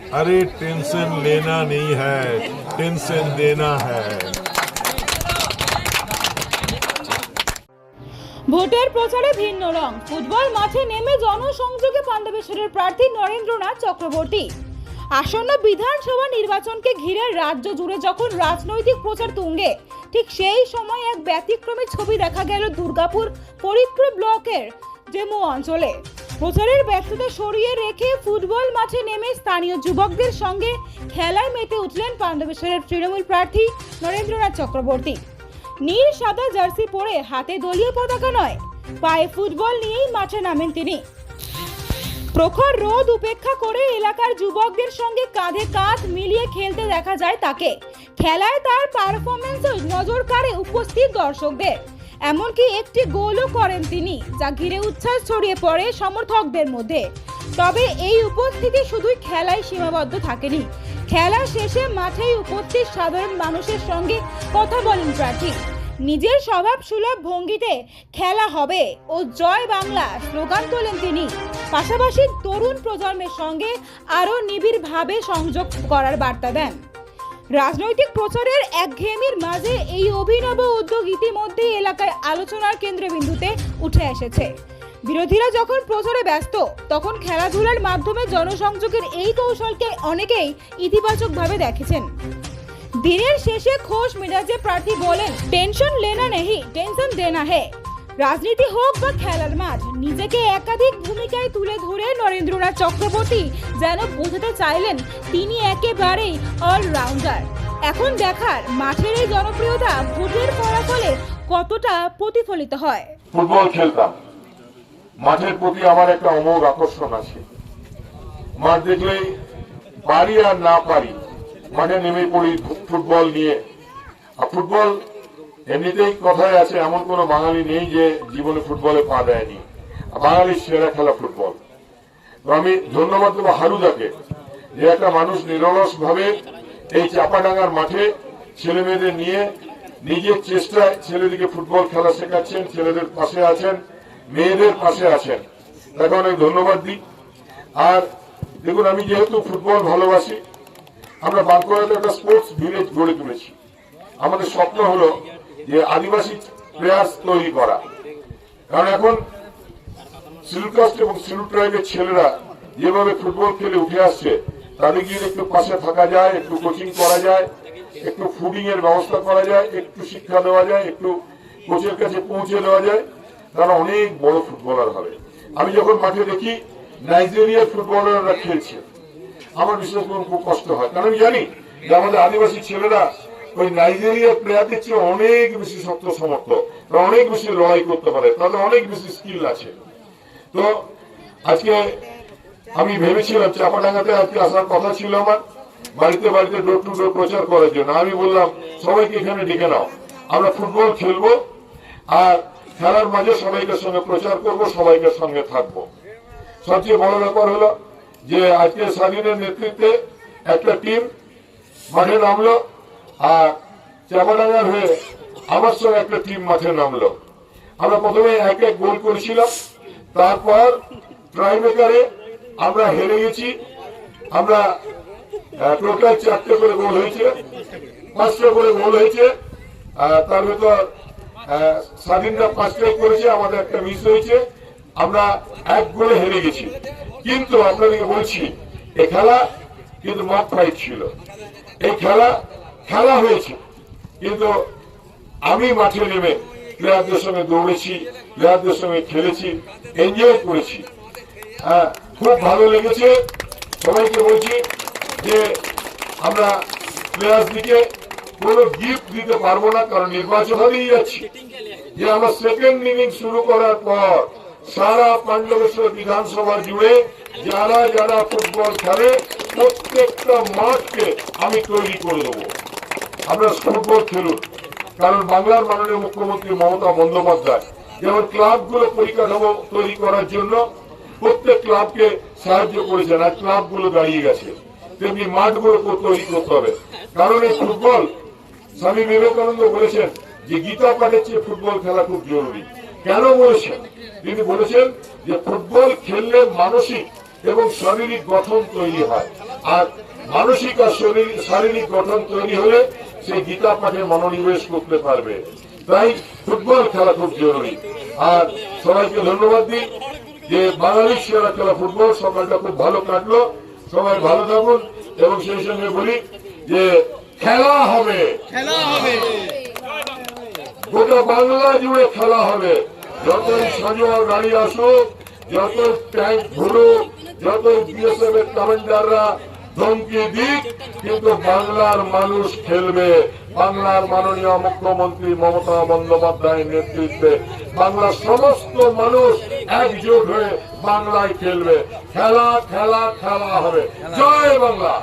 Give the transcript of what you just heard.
अरे टेंशन लेना नहीं है, टेंशन देना है। ভোটের প্রচারে ভিন্ন রং, ফুটবল মাঠে নেমে জনসংযোগে পাণ্ডবেশ্বরের প্রার্থী নরেন্দ্রনাথ চক্রবর্তী। আসন্ন বিধানসভা নির্বাচনকে ঘিরে রাজ্য জুড়ে যখন রাজনৈতিক প্রচার তুঙ্গে, ঠিক সেই সময় এক ব্যতিক্রমী ছবি দেখা গেল দুর্গাপুর ফরিদপুর ব্লকের জেমু অঞ্চলে। প্রচারের ব্যস্ততা সরিয়ে রেখে ফুটবল মাঠে নেমে স্থানীয় যুবকদের সঙ্গে খেলায় মেতে উঠলেন পাণ্ডবেশ্বরের তৃণমূল প্রার্থী নরেন্দ্রনাথ চক্রবর্তী। নীল সাদা জার্সি পরে হাতে দলীয় পতাকা নয়, পায়ে ফুটবল নিয়েই মাঠে নামেন তিনি। প্রখর রোদ উপেক্ষা করে এলাকার যুবকদের সঙ্গে কাঁধে কাঁধ মিলিয়ে খেলতে দেখা যায় তাকে। খেলায় তার পারফরমেন্সও নজর কাড়ে উপস্থিত দর্শকদের, এমনকি একটি গোলও করেন তিনি, যা ঘিরে উচ্ছ্বাস ছড়িয়ে পড়ে সমর্থকদের মধ্যে। তবে এই উপস্থিতি শুধুই খেলায় সীমাবদ্ধ থাকেনি। খেলা শেষে মাঠেই উপস্থিত সাধারণ মানুষের সঙ্গে কথা বলেন প্রার্থী। নিজের স্বভাব সুলভ ভঙ্গিতে খেলা হবে ও জয় বাংলা স্লোগান তোলেন তিনি। পাশাপাশি তরুণ প্রজন্মের সঙ্গে আরও নিবিড়ভাবে সংযোগ করার বার্তা দেন। রাজনৈতিক প্রচারের একঘেয়েমির মাঝে এই অভিনব উদ্যোগ ইতিমধ্যেই এলাকায় আলোচনার কেন্দ্রবিন্দুতে উঠে এসেছে। বিরোধীরা যখন প্রচারে ব্যস্ত, তখন খেলাধুলার মাধ্যমে জনসংযোগের এই কৌশলকে অনেকেই ইতিবাচকভাবে দেখেছেন। দিনের শেষে খোশ মেজাজে প্রার্থী বলেন, টেনশন লেনা নেহি, টেনশন দেনা হে। রাজনীতি হোক বা খেলার মাঠ, নিজেকে একাধিক ভূমিকায় তুলে ধরে নরেন্দ্রনাথ চক্রবর্তী যেন বোঝাতে চাইলেন তিনি একেবারেই অলরাউন্ডার। এখন দেখার মাঠের এই জনপ্রিয়তা ভোটের ফলাফলে কতটা প্রতিফলিত হয়। ফুটবল খেলতাম, মাঠের প্রতি আমার একটা অমোঘ আকর্ষণ আছে। মাঠ দেখলেই পারি আর না পারি মাঠে নেমে পড়ি ফুটবল নিয়ে। আর ফুটবল এমনিতেই কথায় আছে, এমন কোন বাঙালি নেই যে জীবনে ফুটবলে পা দেয়নি। বাঙালির সেরা খেলা ফুটবল। তো আমি ধন্যবাদ দেবো হারুদাকে, যে একটা মানুষ নিরলস ভাবে এই চাপাডাঙ্গার মাঠে ছেলে মেয়েদের নিয়ে নিজের চেষ্টায় ছেলেদিকে ফুটবল খেলা শেখাচ্ছেন, ছেলেদের পাশে আছেন, মেয়েদের পাশে আছেন, তাকে অনেক ধন্যবাদ দিই। আর দেখুন, আমি যেহেতু ফুটবল ভালোবাসি, আমরা বাঁকুড়াতে একটা স্পোর্টস ভিলেজ গড়ে তুলেছি। আমাদের স্বপ্ন হলো যে আদিবাসী প্লেয়ার্স তৈরি করা, কারণ এখন শিডিউল কাস্ট এবং শিডিউল ট্রাইবের ছেলেরা যেভাবে ফুটবল খেলে উঠে আসছে, তাদের গিয়ে একটু পাশে থাকা যায়, একটু কোচিং করা যায়, একটু ফুডিং এর ব্যবস্থা করা যায়, একটু শিক্ষা দেওয়া যায়, একটু কোচের কাছে পৌঁছে দেওয়া যায়, তারা অনেক বড় ফুটবলার হবে। আমি যখন মাঠে দেখি নাইজেরিয়ার ফুটবলাররা খেলছে, আমার বিশেষ করে খুব কষ্ট হয়, কারণ আমি জানি যে আমাদের আদিবাসী ছেলেরা ওই নাইজেরিয়ার প্লেয়ারদের চেয়ে অনেক বেশি শক্ত সমর্থ, তারা অনেক বেশি লড়াই করতে পারে, তাদের অনেক বেশি স্কিল আছে। তো আজকে আমি ভেবেছিলাম চাপাডাঙ্গাতে আজকে আসার কথা ছিল আমার, বাড়িতে বাড়িতে ডোর টু ডোর প্রচার করার জন্য। আমি বললাম সবাইকে এখানে ডেকে নাও, আমরা ফুটবল খেলবো আর খেলার মাঝে সবাইকার সঙ্গে প্রচার করব, সবাইকার সঙ্গে থাকবো। সবচেয়ে বড় ব্যাপার হলো যে আজকে স্বাধীনের নেতৃত্বে একটা টিম মাঠে নামলো, আর চাপাডাঙ্গার হয়ে আমার সঙ্গে একটা টিম মাঠে নামলো। আমরা প্রথমে এক এক গোল করেছিলাম, তারপর ট্রাইমেকারে আমরা হেরে গেছি। আমরা টোটাল 4টে করে গোল হয়েছে, 5টা করে গোল হয়েছে। তার ভেতর স্বাধীনরা 5টাই করেছে, আমাদের একটা মিস হয়েছে, আমরা 1 গোলে হেরে গেছি। কিন্তু আপনাদেরকে বলছি, এই খেলা কিন্তু মক ফাইট ছিল। এই খেলা হয়েছে, কিন্তু আমি মাঠে নেমে প্লেয়ারদের সঙ্গে দৌড়েছি, প্লেয়ারদের সঙ্গে খেলেছি, এনজয় করেছি। খুব ভালো লেগেছে। সবাইকে বলছি যে আমরা প্লেয়ারসদিকে কোনো গিফট দিতে পারবো না, কারণ নির্বাচন হয়েই যাচ্ছি। যে আমরা সেকেন্ড ইনিংস শুরু করার পর সারা পাণ্ডবেশ্বর বিধানসভা জুড়ে যারা যারা ফুটবল খেলে প্রত্যেকটা মাঠকে আমি তৈরি করে দেবো। আমরা ফুটবল খেলুন, কারণ বাংলার মাননীয় মুখ্যমন্ত্রী মমতা বন্দ্যোপাধ্যায় যেমন ক্লাবগুলো পরিকাঠামো তৈরি করার জন্য প্রত্যেক ক্লাবকে সাহায্য করেছেন, আর ক্লাবগুলো দাঁড়িয়ে গেছে, তেমনি মাঠগুলো তৈরি করতে হবে। কারণ এই ফুটবল, স্বামী বিবেকানন্দ বলেছেন যে গীতা পাঠের চেয়ে ফুটবল খেলা খুব জরুরি। কেন বলেছেন? তিনি বলেছেন যে ফুটবল খেললে মানসিক এবং শারীরিক গঠন তৈরি হয়। আর মানসিক আর শারীরিক গঠন তৈরি হলে সে গীতা পাঠে মনোনিবেশ করতে পারবে। তাই ফুটবল খেলা খুব জরুরি। আর সবাইকে ধন্যবাদ দিই যে বাঙালির সেরা খেলা ফুটবল। সকালটা খুব ভালো কাটলো, সবাই ভালো থাকুন। এবং সেই সঙ্গে বলি যে খেলা হবে, গোটা বাংলা জুড়ে খেলা হবে। যতই সাজোয়া গাড়ি আসুক, যত ট্যাঙ্ক ঘুরুক, যত বিএসএফ এর কমান্ডাররা ধমকি দিক, কিন্তু বাংলার মানুষ খেলবে। বাংলার মাননীয় মুখ্যমন্ত্রী মমতা বন্দ্যোপাধ্যায়ের নেতৃত্বে বাংলার সমস্ত মানুষ একজোট হয়ে বাংলায় খেলবে। খেলা খেলা খেলা হবে। জয় বাংলা।